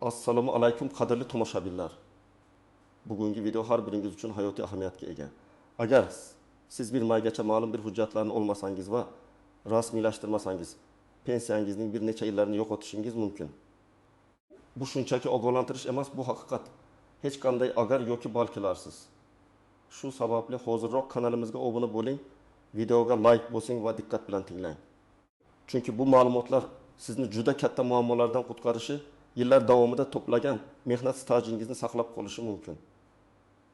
Assalomu alaykum qadrli tomoshabinlar. Bugungi video har biringiz uchun hayotiy ahamiyatga ega. Agar siz bir maygacha ma'lum bir hujjatlarni olmasangiz va rasmiylashtirmasangiz, pensiyangizning bir necha yillarini yo'qotishingiz mumkin. Bu shunchaki ogohlantirish emas, bu haqiqat. Hech qanday agar yoki balkilarsiz. Shu sababli hozirroq kanalimizga obuna bo'ling, videoga like bosing va diqqat bilan tinglang. Chunki bu ma'lumotlar sizni juda katta muammolardan qutqarishi, yillar davomida to'plagan mehnat stajingizni saqlab qolishi mumkin.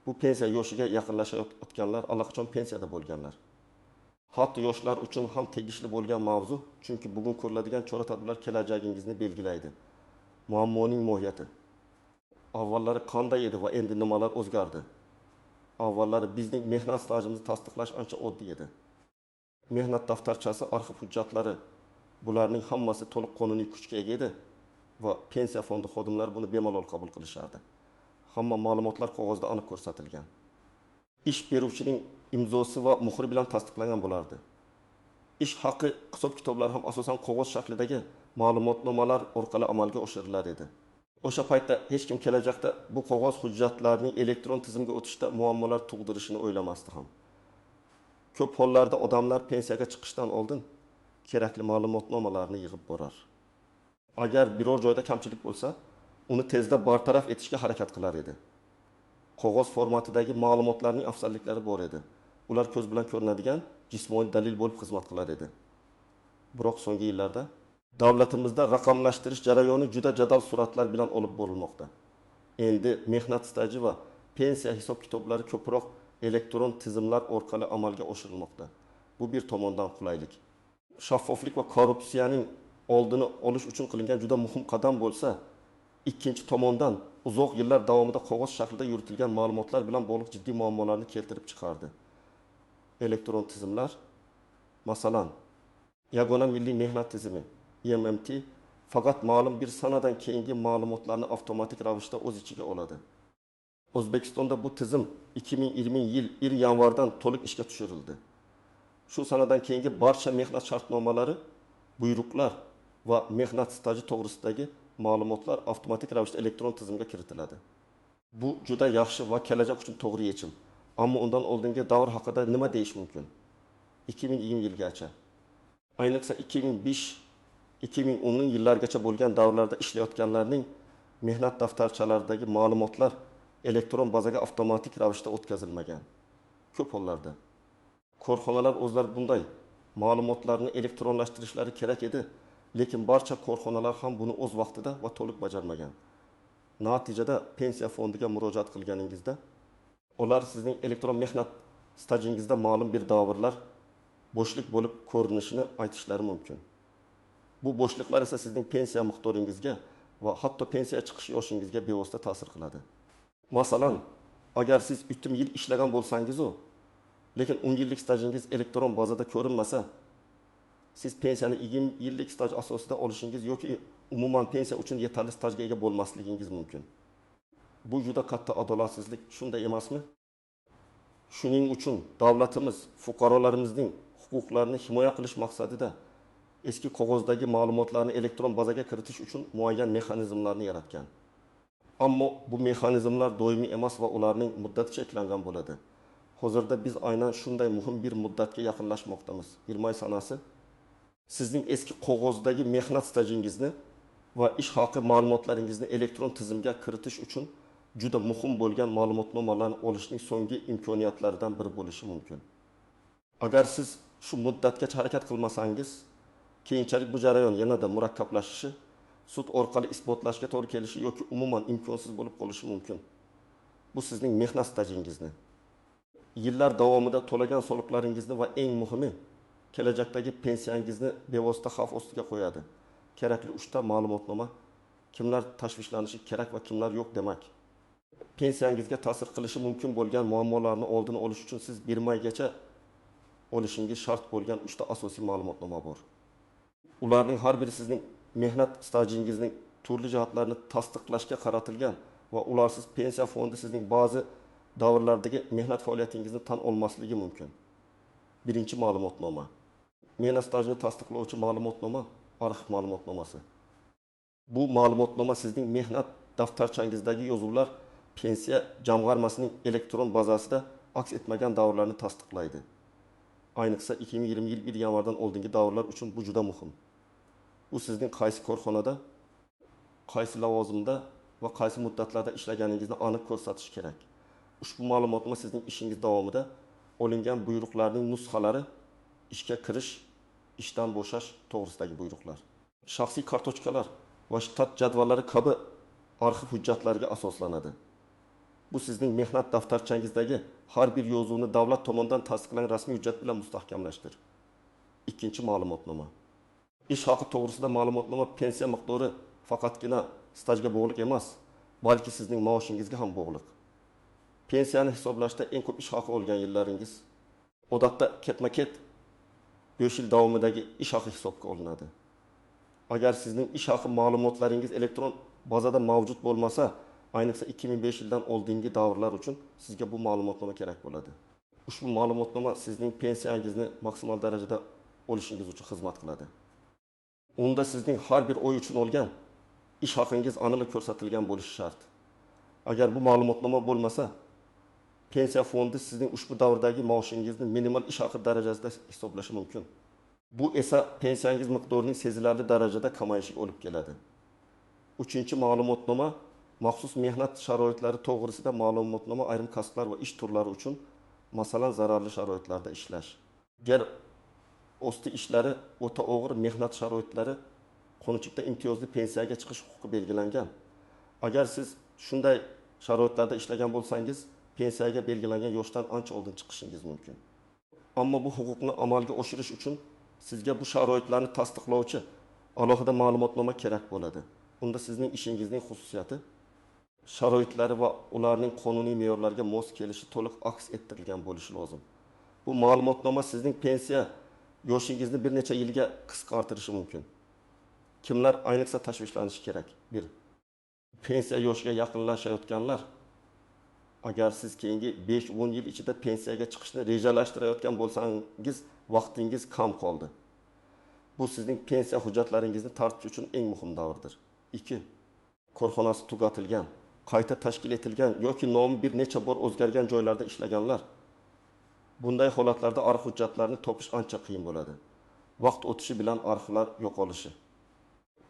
Bu pensiya yoshiga yaqinlashayotganlar allaqachon pensiyada bo'lganlar. Hatto yoshlar uchun ham tegishli bo'lgan mavzu, chunki bugun ko'riladigan chora-tadbirlar kelajagingizni belgilaydi. Muammoning mohiyati. Avvallari qanday edi va endi nimalar o'zgardi? Avvallari bizning mehnat stajimizni tasdiqlash ancha oddiy edi. Mehnat daftarchasi, arxiv hujjatlari, bularning hammasi to'liq qonuniy kuchga ega edi va pensiya fondi xodimlari buni bemalol qabul qilishardi. Hamma ma'lumotlar qog'ozda aniq ko'rsatilgan. Ish beruvchining imzosi va muhri bilan tasdiqlangan bo'lardi. Ish haqi hisob-kitoblar ham asosan qog'oz shaklidagi ma'lumotnomalar orqali amalga oshirilar edi. O'sha paytda hech kim kelajakda bu qog'oz hujjatlarning elektron tizimga o'tishda muammolar tug'dirishini o'ylamasdi ham. Ko'p hollarda odamlar pensiyaga chiqishdan oldin kerakli ma'lumotnomalarni yig'ib borar. Agar biror joyda kamchilik bo'lsa, uni tezda bartaraf etishga harakat qilar edi. Qog'oz formatidagi ma'lumotlarning afzalliklari bor edi. Ular ko'z bilan ko'rinadigan jismoniy dalil bo'lib xizmat qilar edi. Biroq so'nggi yillarda davlatimizda raqamlashtirish jarayoni juda jadal suratlar bilan olib borilmoqda. Endi mehnat staji va pensiya hisob-kitoblari ko'proq elektron tizimlar orqali amalga oshirilmoqda. Bu bir tomondan qulaylik. Shaffoflik va korrupsiyaning oldini olish uchun qilingan juda muhim qadam bo'lsa, ikkinchi tomondan uzoq yillar davomida qog'oz shaklida yuritilgan ma'lumotlar bilan bog'liq jiddiy muammolarni keltirib chiqardi. Elektron tizimlar, masalan, Yagona milliy mehnat tizimi (YMMT) faqat ma'lum bir sanadan keyingi ma'lumotlarni avtomatik ravishda o'z ichiga oladi. O'zbekistonda bu tizim 2020 yil yanvardan to'liq ishga tushirildi. Shu sanadan keyingi barcha mehnat shartnomalari, buyruqlar va mehnat staji to'g'risidagi ma'lumotlar avtomatik ravishda elektron tizimga kiritiladi. Bu juda yaxshi va kelajak uchun to'g'ri yechim. Ammo undan oldingi davr haqida nima deyish mumkin? 2020 yilgacha, ayniqsa 2005-2010 yillargacha bo'lgan davrlarda ishlayotganlarning mehnat daftarchalaridagi ma'lumotlar elektron bazaga avtomatik ravishda o'tkazilmagan. Ko'p hollarda korxonalar o'zlari bunday ma'lumotlarni elektronlashtirishlari kerak edi, lekin barcha korxonalar ham buni o'z vaqtida va to'liq bajarmagan. Natijada pensiya fondiga murojaat qilganingizda, ular sizning elektron mehnat stajingizda ma'lum bir davrlar bo'shlik bo'lib ko'rinishini aytishlari mumkin. Bu bo'shliqlar esa sizning pensiya miqdoringizga va hatto pensiya chiqish yoshingizga bevosita ta'sir qiladi. Masalan, agar siz 3 yil ishlagan bo'lsangiz-u, lekin 10 yillik stajingiz elektron bazada ko'rinmasa, siz pensiyani 20 yillik staj asosida olishingiz yoki umuman pensiya uchun yetarli stajga ega bo'lmasligingiz mumkin. Bu juda katta adolatsizlik, shunday emasmi? Shuning uchun davlatimiz fuqarolarimizning huquqlarini himoya qilish maqsadida eski qog'ozdagi ma'lumotlarni elektron bazaga kiritish uchun muayyan mexanizmlarni yaratgan. Ammo bu mexanizmlar doimiy emas va ularning muddati cheklangan bo'ladi. Hozirda biz aynan shunday muhim bir muddatga yaqinlashmoqdamiz. 1 may sanasi sizning eski qog'ozdagi mehnat stajingizni va ish haqi ma'lumotlaringizni elektron tizimga kiritish uchun juda muhim bo'lgan ma'lumotnomalarni olishning so'nggi imkoniyatlaridan biri bo'lishi mumkin. Agar siz shu muddatgacha harakat qilmasangiz, keyinchalik bu jarayon yanada murakkablashishi, sud orqali isbotlashga to'g'ri kelishi yoki umuman imkonsiz bo'lib qolishi mumkin. Bu sizning mehnat stajingizni, yillar davomida to'lagan soliqlaringizni va eng muhimi, kelajakdagi pensiyangizni bevosita xavf ostiga qo'yadi. Kerakli 3 ta ma'lumotnoma, kimlar tashvishlanishi kerak va kimlar yo'q demak. Pensiyangizga ta'sir qilishi mumkin bo'lgan muammolarni oldini olish uchun siz 1 maygacha olishingiz shart bo'lgan 3 ta asosiy ma'lumotnoma bor. Ularning har biri sizning mehnat stajingizning turli jihatlarini tasdiqlashga qaratilgan va ularsiz pensiya fondi sizning ba'zi davrlardagi mehnat faoliyatingizni tan olmasligi mumkin. Birinchi ma'lumotnoma. Mehnat stajini tasdiqlovchi ma'lumotnoma, arxiv ma'lumotnomasi. Bu ma'lumotnoma sizning mehnat daftarchangizdagi yozuvlar pensiya jamg'armasining elektron bazasida aks etmagan davrlarni tasdiqlaydi. Ayniqsa 2020 yil 1 yanvardan oldingi davrlar uchun bu juda muhim. Bu sizning qaysi korxonada, qaysi lavozimda va qaysi muddatlarda ishlaganingizni aniq ko'rsatishi kerak. Ushbu ma'lumotnoma sizning ishingiz davomida olingan buyruqlarning nusxalari, ishga kirish, ishdan bo'shash to'g'risidagi buyruqlar, shaxsiy kartochkalar va shtat jadvallari kabi arxiv hujjatlariga asoslanadi. Bu sizning mehnat daftarchangizdagi har bir yozuvni davlat tomonidan tasdiqlangan rasmiy hujjat bilan mustahkamlashdir. Ikkinchi ma'lumotnoma. Ish haqi to'g'risida ma'lumotnoma pensiya miqdori faqatgina stajga bog'liq emas, balki sizning maoshingizga ham bog'liq. Pensiyani hisoblashda eng ko'p ish haqi olgan yillaringiz odatda ketma-ket 5 yil davomidagi ish haqi hisobga olinadi. Agar sizning ish haqi ma'lumotlaringiz elektron bazada mavjud bo'lmasa, ayniqsa 2005 yildan oldingi davrlar uchun sizga bu ma'lumotnoma kerak bo'ladi. Ushbu ma'lumotnoma sizning pensiyangizni maksimal darajada olishingiz uchun xizmat qiladi. Unda sizning har bir oy uchun olgan ish haqingiz aniq ko'rsatilgan bo'lishi shart. Agar bu ma'lumotnoma bo'lmasa, pensiya fondi sizning ushbu davrdagi maoshingizni minimal ish haqi darajasida hisoblashi mumkin. Bu esa pensiyangiz miqdorining sezilarli darajada kamayishiga olib keladi. Uchinchi ma'lumotnoma maxsus mehnat sharoitlari to'g'risida ma'lumotnoma ayrim kasblar va ish turlari uchun, masalan, zararli sharoitlarda ishlash. Agar osti ishlari o'ta og'ir mehnat sharoitlari qonunchilikda imtiyozli pensiyaga chiqish huquqi belgilangan. Agar siz shunday sharoitlarda ishlagan bo'lsangiz, pensiyaga belgilangan yoshdan ancha oldin chiqishingiz mumkin. Ammo bu huquqni amalga oshirish uchun sizga bu sharoitlarni tasdiqlovchi alohida ma'lumotnoma kerak bo'ladi. Unda sizning ishingizning xususiyati, sharoitlari va ularning qonuniy me'yorlarga mos kelishi to'liq aks ettirilgan bo'lishi lozim. Bu ma'lumotnoma sizning pensiya yoshingizni bir necha yilga qisqartirishi mumkin. Kimlar ayniqsa tashvishlanishi kerak? 1. Pensiya yoshiga yaqinlashayotganlar. Agar siz keyingi 5-10 yil ichida pensiyaga chiqishni rejalashtirayotgan bo'lsangiz, vaqtingiz kam qoldi. Bu sizning pensiya hujjatlaringizni tartish uchun eng muhim davrdir. 2. Korxonasi tugatilgan, qayta tashkil etilgan yoki nomi bir necha bor o'zgargan joylarda ishlaganlar. Bunday holatlarda arxiv hujjatlarini topish ancha qiyin bo'ladi. Vaqt o'tishi bilan arxivlar yo'qolishi,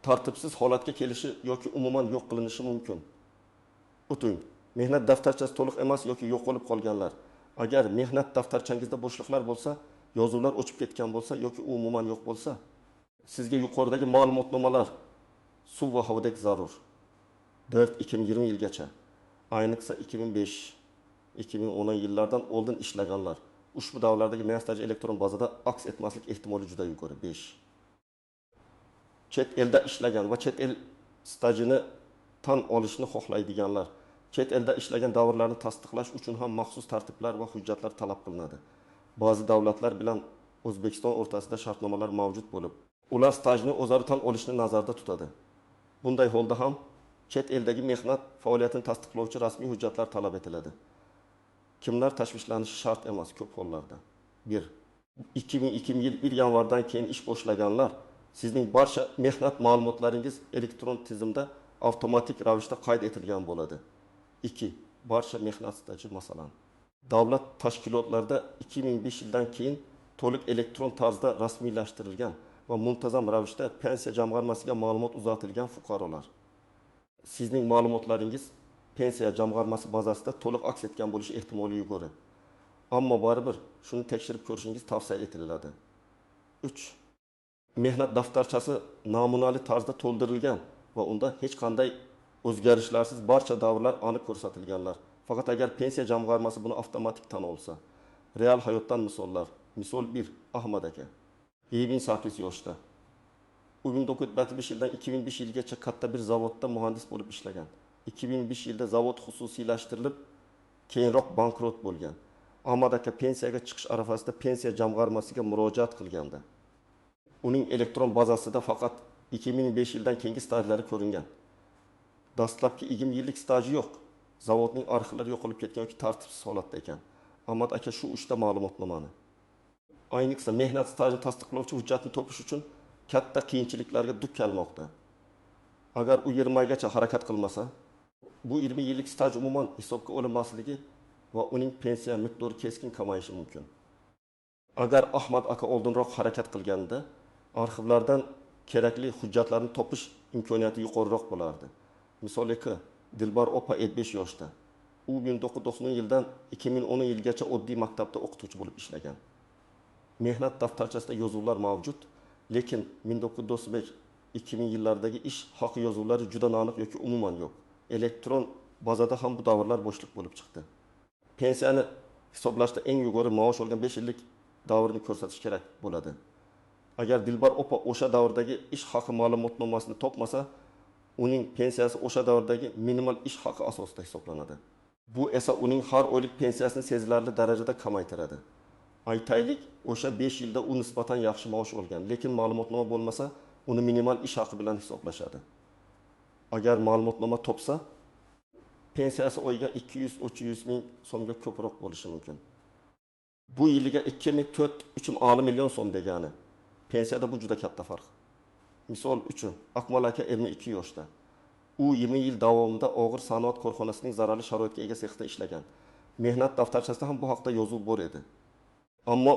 tartibsiz holatga kelishi yoki umuman yo'q qilinishi mumkin. O'ting, mehnat daftarchasi to'liq emas yoki yo'qolib qolganlar. Agar mehnat daftarchangizda bo'shliqlar bo'lsa, yozuvlar o'chib ketgan bo'lsa yoki umuman yo'q bo'lsa, sizga yuqoridagi ma'lumotnomalar suv va havodek zarur. 2020 yilgacha, ayniqsa 2005-2010 yillardan oldin ishlaganlar ushbu davrlardagi mehnat staji elektron bazada aks etmaslik ehtimoli juda yuqori. 5. Chet elda ishlagan va chet el stajini tan olishni xohlaydiganlar, chet elda ishlagan davrlarni tasdiqlash uchun ham maxsus tartiblar va hujjatlar talab qilinadi. Ba'zi davlatlar bilan O'zbekiston o'rtasida shartnomalar mavjud bo'lib, ular stajni o'zaro tan olishni nazarda tutadi. Bunday holda ham chet eldagi mehnat faoliyatini tasdiqlovchi rasmiy hujjatlar talab etiladi. Kimlar tashvishlanishi shart emas ko'p hollarda. 1. 2002 yil 1 yanvardan keyin ish boshlaganlar, sizning barcha mehnat ma'lumotlaringiz elektron tizimda avtomatik ravishda qayd etilgan bo'ladi. 2. Barcha mehnat staji, masalan, davlat tashkilotlarida 2005 yildan keyin to'liq elektron tarzda rasmiylashtirilgan va muntazam ravishda pensiya jamg'armasiga ma'lumot uzatilgan fuqarolar. Sizning ma'lumotlaringiz pensiya jamg'armasi bazasida to'liq aks etgan bo'lishi ehtimoli yuqori. Ammo baribir shuni tekshirib ko'rishingiz tavsiya etiladi. 3. Mehnat daftarchasi namunali tarzda to'ldirilgan va unda hech qanday o'zgarishlarsiz barcha davrlar aniq ko'rsatilganlar. Faqat agar pensiya jamg'armasi buni avtomatik tan olsa. Real hayotdan misollar. Misol 1. Ahmad aka. 28 yoshda. 1995 yildan 2005 yilgacha katta bir zavodda muhandis bo'lib ishlagan. 2005 yilda zavod xususiylashtirilib, keyinroq bankrot bo'lgan. Ahmad aka pensiyaga chiqish arafasida pensiya jamg'armasiga murojaat qilganda, uning elektron bazasida faqat 2005 yildan keyingi stajlari ko'ringan. Dastlabki 20 yillik staji yo'q. Zavodning arxivlari yo'qolib ketgan yoki tartibsiz holatda ekan. Ahmad aka shu 3 ta ma'lumotnomani, ayniqsa mehnat stajini tasdiqlovchi hujjatni topish uchun katta qiyinchiliklarga duch kelmoqda. Agar u 20 oygacha harakat qilmasa, bu 20 yillik staj umuman hisobga olinmasligi va uning pensiya miqdori keskin kamayishi mumkin. Agar Ahmad aka oldinroq harakat qilganida, arxivlardan kerakli hujjatlarni topish imkoniyati yuqoriroq bo'lardi. Misol 2, Dilbar opa 55 yoshda. U 1990 yildan 2010 yilgacha oddiy maktabda o'qituvchi bo'lib ishlagan. Mehnat daftarchasida yozuvlar mavjud, lekin 1995-2000 yillardagi ish haqi yozuvlari juda aniq yoki umuman yo'q. Elektron bazada ham bu davrlar bo'shliq bo'lib chiqdi. Pensiyani hisoblashda eng yuqori maosh olgan 5 yillik davrni ko'rsatish kerak bo'ladi. Agar Dilbar opa o'sha davrdagi ish haqi ma'lumotnomasini topmasa, uning pensiyasi o'sha davrdagi minimal ish haqi asosida hisoblanadi. Bu esa uning har oylik pensiyasini sezilarli darajada kamaytiradi. Aytaylik, o'sha 5 yilda u nisbatan yaxshi maosh olgan, lekin ma'lumotnoma bo'lmasa, uni minimal ish haqi bilan hisoblashadi. Agar ma'lumotnoma topsa, pensiyasi oyiga 200-300 ming so'mga ko'proq bo'lishi mumkin. Bu yiliga 2,4-3,6 million so'm degani. Pensiyada bu juda katta farq. Misol uchun, Akmal aka 22 yoshda. U 20 yil davomida og'ir sanoat korxonasining zararli sharoitga ega sexda ishlagan. Mehnat daftarchasida ham bu haqda yozuv bor edi. Ammo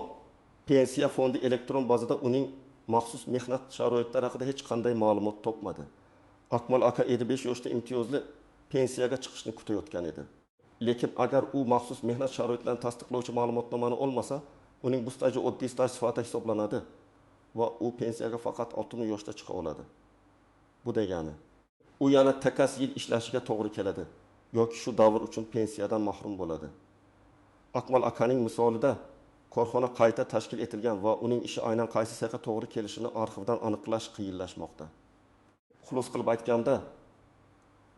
pensiya fondi elektron bazada uning maxsus mehnat sharoitlari haqida hech qanday ma'lumot topmadi. Akmal aka 55 yoshda imtiyozli pensiyaga chiqishni kutayotgan edi. Lekin agar u maxsus mehnat sharoitlarini tasdiqlovchi ma'lumotnomani olmasa, uning bu staji oddiy staj sifatida hisoblanadi va u pensiyaga faqat 60 yoshda chiqa oladi. Bu degani, u yana takas yil ishlashiga to'g'ri keladi yoki shu davr uchun pensiyadan mahrum bo'ladi. Akmal akaning misolida korxona qayta tashkil etilgan va uning ishi aynan qaysi sexga to'g'ri kelishini arxivdan aniqlash qiyinlashmoqda. Xulos qilib aytganda,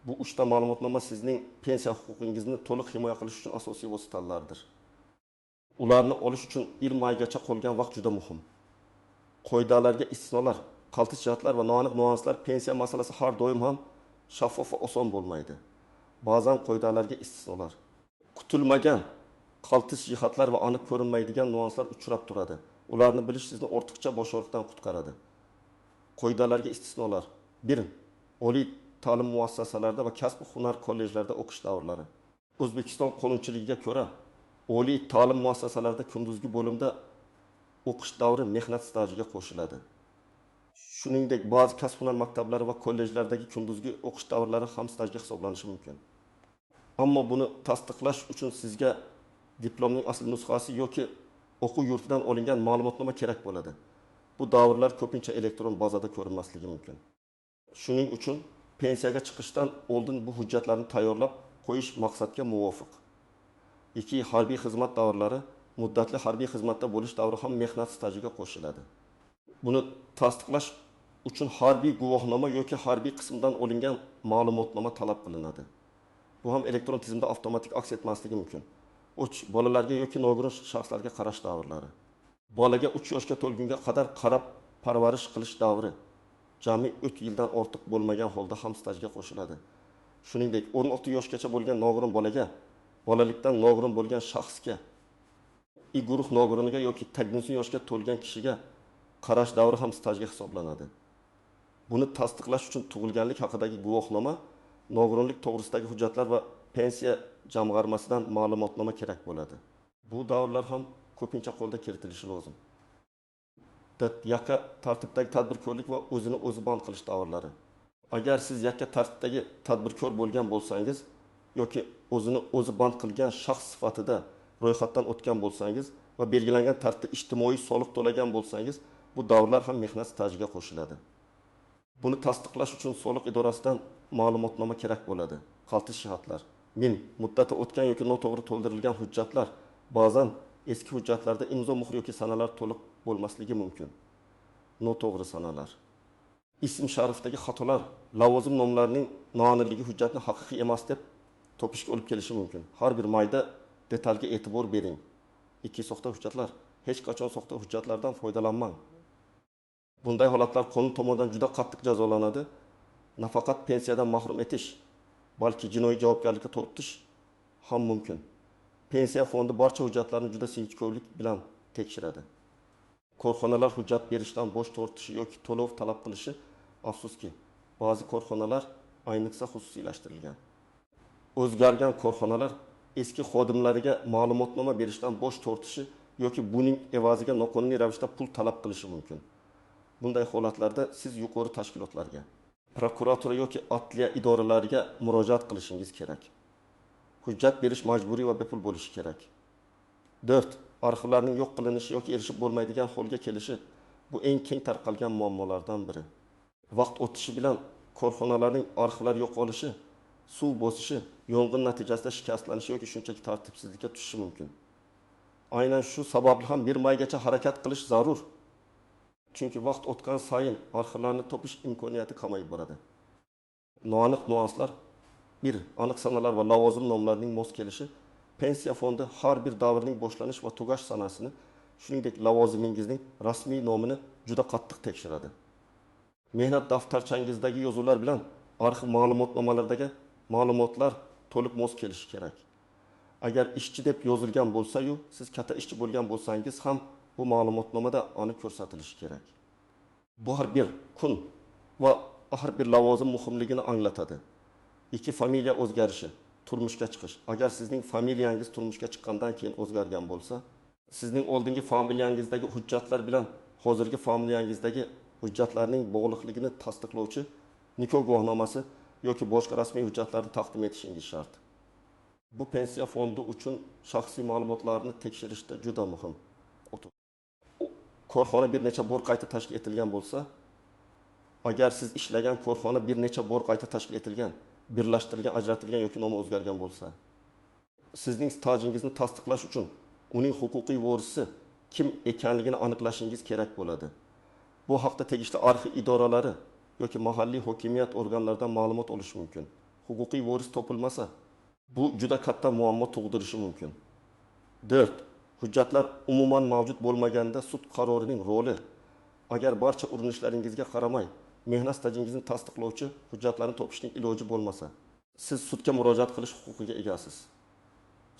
bu 3 ta ma'lumotnoma sizning pensiya huquqingizni to'liq himoya qilish uchun asosiy vositalardir. Ularni olish uchun 20 oygacha qolgan vaqt juda muhim. Qoidalarga istisnolar, qaltis jihatlar va noaniq nuanslar pensiya masalasi har doim ham shaffof va oson bo'lmaydi. Ba'zan qoidalarga istisnolar, kutilmagan qaltis jihatlar va aniq ko'rinmaydigan nuanslar uchrab turadi. Ularni bilish sizni ortiqcha boshliqdan qutqaradi. Qoidalarga istisnolar. 1. Oliy ta'lim muassasalarida va kasb-hunar kollejlarida o'qish davrlari. O'zbekiston qonunchiligiga ko'ra, oliy ta'lim muassasalarida kunduzgi bo'limda o'qish davri mehnat stajiga qo'shiladi. Shuningdek, ba'zi kasb-hunar maktablari va kollejlardagi kunduzgi o'qish davrlari ham stajga hisoblanishi mumkin. Ammo buni tasdiqlash uchun sizga diplomning asl nusxasi yoki o'quv yurtidan olingan ma'lumotnoma kerak bo'ladi. Bu davrlar ko'pincha elektron bazada ko'rinmasligi mumkin. Shuning uchun pensiyaga chiqishdan oldin bu hujjatlarni tayyorlab qo'yish maqsadga muvofiq. 2. Harbiy xizmat davrlari, muddatli harbiy xizmatda bo'lish davri ham mehnat stajiga qo'shiladi. Buni tasdiqlash uchun harbiy guvohnoma yoki harbiy qismdan olingan ma'lumotnoma talab qilinadi. Bu ham elektron tizimda avtomatik aks etmasligi mumkin. 3. Bolalarga yoki nogiron shaxslarga qarash davrlari. Bolaga 3 yoshga to'lgunga qadar qarab parvarish qilish davri jami 3 yildan ortiq bo'lmagan holda ham stajga qo'shiladi. Shuningdek, 16 yoshgacha bo'lgan nogiron bolaga, bolalikdan nogiron bo'lgan shaxsga, guruh nogironiga yoki 80 yoshga to'lgan kishiga qarash davri ham stajga hisoblanadi. Buni tasdiqlash uchun tug'ilganlik haqidagi guvohnoma, nogironlik to'g'risidagi hujjatlar va pensiya jamg'armasidan ma'lumotnoma kerak bo'ladi. Bu davrlar ham ko'pincha qo'lda kiritilishi lozim. Yakka tartibdagi tadbirkorlik va o'zini o'zi band qilish davrlari. Agar siz yakka tartibdagi tadbirkor bo'lgan bo'lsangiz yoki o'zini o'zi band qilgan shaxs sifatida ro'yxatdan o'tgan bo'lsangiz va belgilangan tartibda ijtimoiy soliq to'lagan bo'lsangiz, bu davrlar ham mehnat stajiga qo'shiladi. Buni tasdiqlash uchun soliq idorasidan ma'lumotnoma kerak bo'ladi. Qaltis jihatlar, muddati o'tgan yoki noto'g'ri to'ldirilgan hujjatlar, ba'zan eski hujjatlarda imzo muhr yoki sanalar to'liq bo'lmasligi mumkin. Noto'g'ri sanalar. Ism sharifdagi xatolar, lavozim nomlarining noaniqligi hujjatni haqiqiy emas deb topishga olib kelishi mumkin. Har bir mayda detalga e'tibor bering. 2. Soxta hujjatlar. Hech qachon soxta hujjatlardan foydalanmang. Bunday holatlar qonun tomonidan juda qattiq jazolanadi. Nafaqat pensiyadan mahrum etish, balki jinoiy javobgarlikka tortish ham mumkin. Pensiya fondi barcha hujjatlarni juda sinchkovlik bilan tekshiradi. Korxonalar hujjat berishdan bosh tortishi yoki to'lov talab qilishi, afsuski, Bazı korxonalar ayniqsa xususiylashtirilgan. O'zgargan korxonalar eski xodimlariga ma'lumotnoma berishdan bosh tortishi yoki buning evaziga noqonuniy ravishda pul talab qilishi mumkin. Bunday holatlarda siz yuqori tashkilotlarga, prokuratura yoki adliya idoralariga murojaat qilishingiz kerak. Hujjat berish majburiy va bepul bo'lishi kerak. 4. Arxivlarning yo'q qilinishi yoki erishib bo'lmaydigan holga kelishi bu eng keng tarqalgan muammolardan biri. Vaqt o'tishi bilan korxonalarning arxivlari yo'qolishi, suv bosishi, yong'in natijasida shikastlanishi yoki shunchaki tartibsizlikka tushishi mumkin. Aynan shu sababli ham bir maygacha harakat qilish zarur. Chunki vaqt o'tgan sayin arxivlarni topish imkoniyati kamayib boradi. Noaniq nuanslar 1. Aniq sanalar va lavozim nomlarining mos kelishi pensiya fondi har bir davrning boshlanish va tugash sanasini, shuningdek lavozimingizning rasmiy nomini juda qattiq tekshiradi. Mehnat daftarchangizdagi yozuvlar bilan arxiv ma'lumotnomalardagi ma'lumotlar to'liq mos kelishi kerak. Agar ishchi deb yozilgan bo'lsa-yu, siz katta ishchi bo'lgan bo'lsangiz ham bu ma'lumotnomada aniq ko'rsatilishi kerak. Bu har bir kun va har bir lavozim muhimligini anglatadi. 2. Familiya o'zgarishi, turmushga chiqish. Agar sizning familiyangiz turmushga chiqqandan keyin o'zgargan bo'lsa, sizning oldingi familiyangizdagi hujjatlar bilan hozirgi familiyangizdagi hujjatlarning bog'liqligini tasdiqlovchi nikoh guvohnomasi yoki boshqa rasmiy hujjatlarni taqdim etishingiz shart. Bu pensiya fondi uchun shaxsiy ma'lumotlarni tekshirishda juda muhim. Korxona bir necha bor qayta tashkil etilgan bo'lsa, agar siz ishlagan korxona bir necha bor qayta tashkil etilgan, birlashtirilgan, ajratilgan yoki nomi o'zgargan bo'lsa, sizning stajingizni tasdiqlash uchun uning huquqiy vorisi kim ekanligini aniqlashingiz kerak bo'ladi. Bu haqda tegishli arxiv idoralari yoki mahalliy hokimiyat organlaridan ma'lumot olish mumkin. Huquqiy voris topilmasa, bu juda katta muammo tug'dirishi mumkin. 4. Hujjatlar umuman mavjud bo'lmaganda sud qarorining roli. Agar barcha urinishlaringizga qaramay, mehnat stajingizni tasdiqlovchi hujjatlarni topishning iloji bo'lmasa, siz sudga murojaat qilish huquqiga egasiz.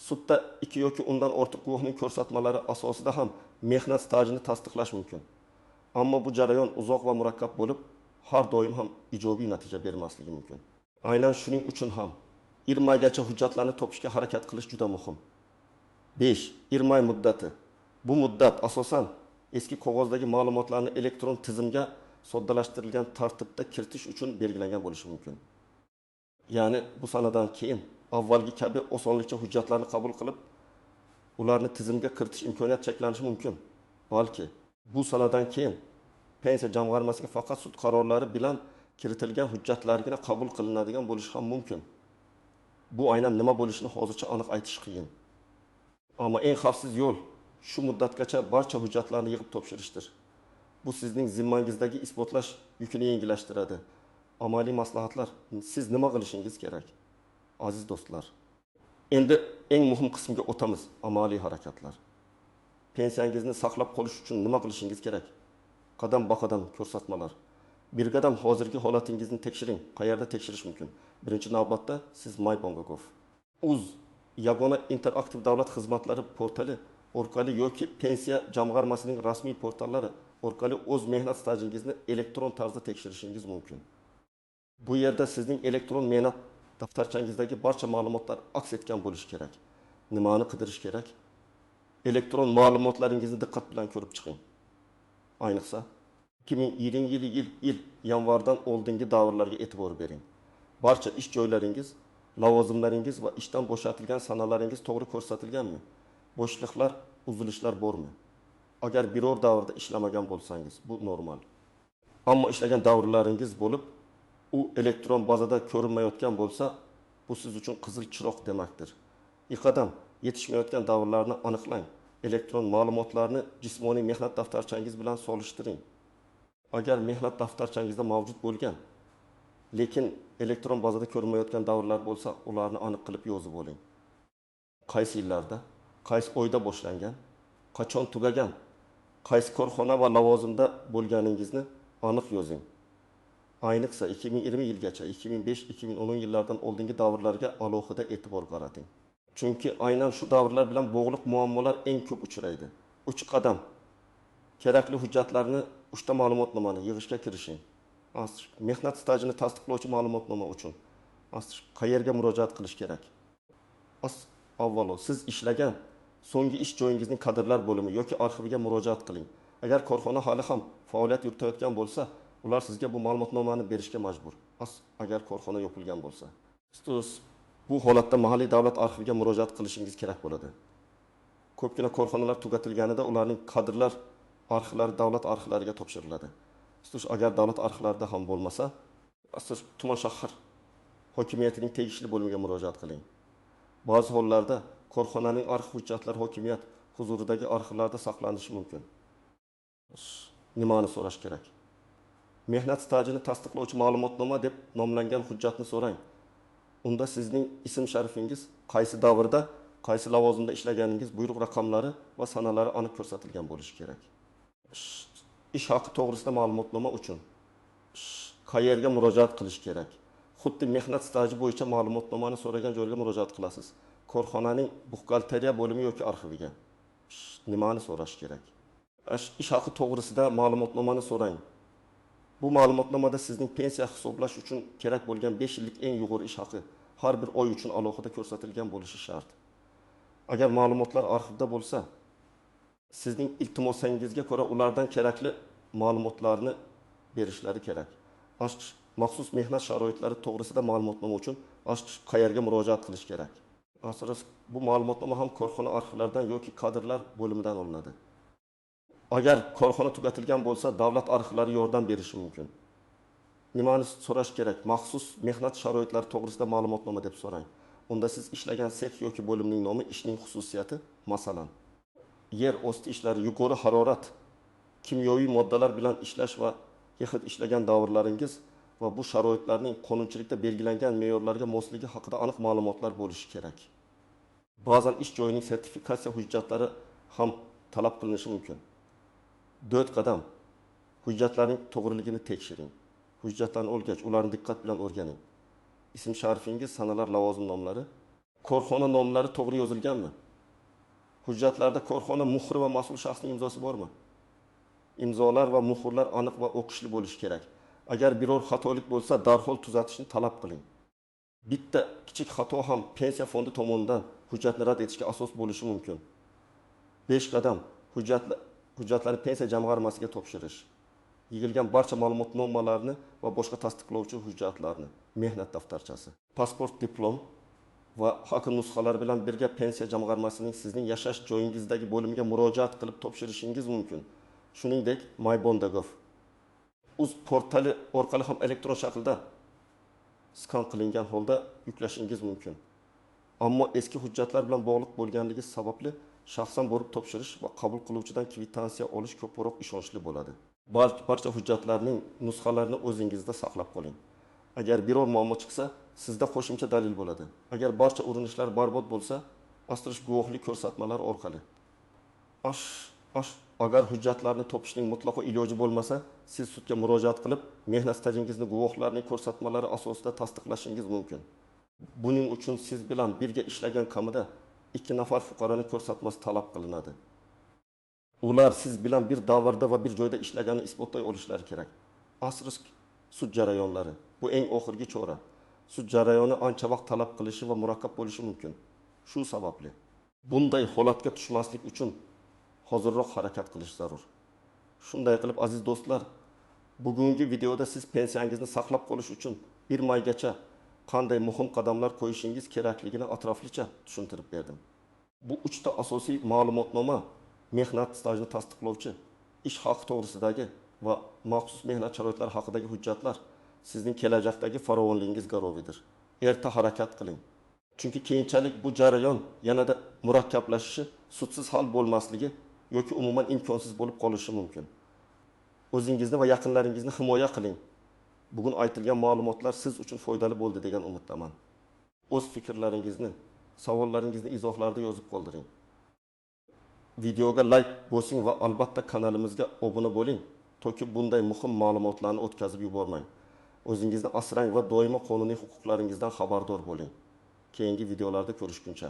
Sudda 2 yoki undan ortiq guvohning ko'rsatmalari asosida ham mehnat stajini tasdiqlash mumkin. Ammo bu jarayon uzoq va murakkab bo'lib, har doim ham ijobiy natija bermasligi mumkin. Aynan shuning uchun ham irmaygacha hujjatlarni topishga harakat qilish juda muhim. 5. Irmay muddati. Bu muddat asosan eski qog'ozdagi ma'lumotlarni elektron tizimga soddalashtirilgan tartibda kiritish uchun belgilangan bo'lishi mumkin. Ya'ni bu sanadan keyin avvalgi kabi osonlikcha hujjatlarni qabul qilib, ularni tizimga kiritish imkoniyati cheklanishi mumkin. Balki bu sanadan keyin pensiya jamg'armasiga faqat sud qarorlari bilan kiritilgan hujjatlargina qabul qilinadigan bo'lishi ham mumkin. Bu aynan nima bo'lishini hozircha aniq aytish qiyin. Ammo eng xavfsiz yo'l shu muddatgacha barcha hujjatlarni yig'ib topshirishdir. Bu sizning zimmangizdagi isbotlash yukini yengillashtiradi. Amaliy maslahatlar, siz nima qilishingiz kerak? Aziz do'stlar, endi eng muhim qismga o'tamiz, amaliy harakatlar. Pensiyangizni saqlab qolish uchun nima qilishingiz kerak? Qadam-baqadam ko'rsatmalar. Bir qadam hozirgi holatingizni tekshiring. Qayerda tekshirish mumkin? Birinchi navbatda siz MyBongakov, uz yagona interaktiv davlat xizmatlari portali orqali yoki pensiya jamg'armasining rasmiy portallari orqali o'z mehnat stajingizni elektron tarzda tekshirishingiz mumkin. Bu yerda sizning elektron mehnat daftarchangizdagi barcha ma'lumotlar aks etgan bo'lishi kerak. Nimani qidirish kerak? Elektron ma'lumotlaringizni diqqat bilan ko'rib chiqing. Ayniqsa 2020 yil yanvardan oldingi davrlarga e'tibor bering. Barcha ish joylaringiz, lavozimlaringiz va ishdan bo'shatilgan sanalaringiz to'g'ri ko'rsatilganmi? Bo'shliqlar, uzilishlar bormi? Agar biror davrda ishlamagan bo'lsangiz, bu normal. Ammo ishlagan davrlaringiz bo'lib, u elektron bazada ko'rinmayotgan bo'lsa, bu siz uchun qizil chiroq demakdir. Qadam yetishmayotgan davrlarni aniqlang. Elektron ma'lumotlarni jismoniy mehnat daftarchangiz bilan solishtiring. Agar mehnat daftarchangizda mavjud bo'lgan, lekin elektron bazada ko'rinmayotgan davrlar bo'lsa, ularni aniq qilib yozib oling. Qaysi yillarda, qaysi oyda boshlangan, qachon tugagan, qaysi korxona va lavozimda bo'lganingizni aniq yozing. Ayniqsa 2020 yilgacha, 2005-2010 yillardan oldingi davrlarga alohida e'tibor qarating. Chunki aynan shu davrlar bilan bog'liq muammolar eng ko'p uchraydi. 3 qadam. Kerakli hujjatlarni, 3 ta ma'lumotnomani yig'ishga kirishing. Mehnat stajini tasdiqlovchi ma'lumotnoma uchun qayerga murojaat qilish kerak? Avvalo siz ishlagan so'nggi ish joyingizning kadrlar bo'limi yoki arxiviga murojaat qiling. Agar korxona hali ham faoliyat yuritayotgan bo'lsa, ular sizga bu ma'lumotnomani berishga majbur. Agar korxona yopilgan bo'lsa. Bu holatda mahalliy davlat arxiviga murojaat qilishingiz kerak bo'ladi. Ko'pgina korxonalar tugatilganida ularning kadrlar arxivlari davlat arxivlariga topshiriladi. Agar davlat arxivlarida ham bo'lmasa, tuman shahar hokimiyatining tegishli bo'limiga murojaat qiling. Ba'zi hollarda korxonaning arxiv hujjatlari hokimiyat huzuridagi arxivlarda saqlanishi mumkin. Nimani so'rash kerak? Mehnat stajini tasdiqlovchi ma'lumotnoma deb nomlangan hujjatni so'rang. Unda sizning ism sharifingiz, qaysi davrda, qaysi lavozimda ishlaganingiz, buyruq raqamlari va sanalari aniq ko'rsatilgan bo'lishi kerak. Ish haqi to'g'risida ma'lumotnoma uchun qayerga murojaat qilish kerak? Xuddi mehnat staji bo'yicha ma'lumotnomani so'ragan joyga murojaat qilasiz. Korxonaning buxgalteriya bo'limi yoki arxiviga. Nimani so'rash kerak? Ish haqi to'g'risida ma'lumotnomani so'rang. Bu ma'lumotnomada sizning pensiya hisoblash uchun kerak bo'lgan 5 yillik eng yuqori ish haqi har bir oy uchun alohida ko'rsatilgan bo'lishi shart. Agar ma'lumotlar arxivda bo'lsa, sizning iltimosingizga ko'ra ulardan kerakli ma'lumotlarni berishlari kerak. Maxsus mehnat sharoitlari to'g'risida ma'lumotnoma uchun qayerga murojaat qilish kerak? Bu ma'lumotnoma ham korxona arxivlaridan yoki kadrlar bo'limidan olinadi. Agar korxona tugatilgan bo'lsa, davlat arxivlari yordam berishi mumkin. Nimani so'rash kerak? Maxsus mehnat sharoitlari to'g'risida ma'lumotnoma deb so'rang. Unda siz ishlagan sex yoki bo'limning nomi, ishning xususiyati, masalan, yer osti ishlari, yuqori harorat, kimyoviy moddalar bilan ishlash va yig'it ishlagan davrlaringiz va bu sharoitlarning qonunchilikda belgilangan me'yorlarga mosligi haqida aniq ma'lumotlar bo'lishi kerak. Ba'zan ish joyining sertifikatsiya hujjatlari ham talab qilinishi mumkin. 4 qadam. Hujjatlarning to'g'riligini tekshiring. Hujjatlarni o'rgach, ularni diqqat bilan o'rganing. Ism sharifingiz, sanalar, lavozim nomlari, korxona nomlari to'g'ri yozilganmi? Hujjatlarda korxona muhri va mas'ul shaxsning imzosi bormi? Imzolar va muhrlar aniq va o'qishli bo'lishi kerak. Agar biror xatolik bo'lsa, darhol tuzatishni talab qiling. Bitta kichik xato ham pensiya fondi tomonidan hujjatni rad etishga asos bo'lishi mumkin. 5 qadam. Hujjatlarni pensiya jamg'armasiga topshirish. Yig'ilgan barcha ma'lumotnomalarni va boshqa tasdiqlovchi hujjatlarni, mehnat daftarchasi, pasport, diplom va haqi nusxalari bilan birga pensiya jamg'armasining sizning yashash joyingizdagi bo'limiga murojaat qilib topshirishingiz mumkin. Shuningdek, MyBond.gov uz portali orqali ham elektron shaklda skan qilingan holda yuklashingiz mumkin. Ammo eski hujjatlar bilan bog'liq bo'lganligi sababli shaxsan borib topshirish va qabul qiluvchidan kvitansiya olish ko'proq ishonchli bo'ladi. Barcha hujjatlarning nusxalarini o'zingizda saqlab qoling. Agar biror muammo chiqsa, sizda qo'shimcha dalil bo'ladi. Agar barcha urinishlar barbod bo'lsa, astirish guvohlik ko'rsatmalari orqali. Agar hujjatlarni topishning mutlaqo iloji bo'lmasa, siz sudga murojaat qilib, mehnat stajingizni guvohlarning ko'rsatmalari asosida tasdiqlashingiz mumkin. Buning uchun siz bilan birga ishlagan kamida 2 nafar fuqaroning ko'rsatmasi talab qilinadi. Ular siz bilan bir davrda va bir joyda ishlaganini isbotlay olishlari kerak. Asrish sud jarayonlari bu eng oxirgi chora. Sud jarayoni ancha vaqt talab qilishi va murakkab bo'lishi mumkin. Shu sababli bunday holatga tushmaslik uchun hozirroq harakat qilish zarur. Shunday qilib, aziz do'stlar, bugungi videoda siz pensiyangizni saqlab qolish uchun 1 maygacha qanday muhim qadamlar qo'yishingiz kerakligini atroflicha tushuntirib berdim. Bu 3 ta asosiy ma'lumotnoma mehnat stajini tasdiqlovchi, ish haqi to'g'risidagi va maxsus mehnat sharoitlari haqidagi hujjatlar sizning kelajakdagi farovonligingiz garovidir. Erta harakat qiling. Chunki keyinchalik bu jarayon yanada murakkablashishi, sudsiz hal bo'lmasligi yoki umuman imkonsiz bo'lib qolishi mumkin. O'zingizni va yaqinlaringizni himoya qiling. Bugun aytilgan ma'lumotlar siz uchun foydali bo'ldi degan umiddaman. O'z fikrlaringizni, savollaringizni izohlarda yozib qoldiring. Videoga like bosing va albatta kanalimizga obuna bo'ling, toki bunday muhim ma'lumotlarni o'tkazib yubormang. O'zingizni asrang va doimo qonuniy huquqlaringizdan xabardor bo'ling. Keyingi videolarda ko'rishguncha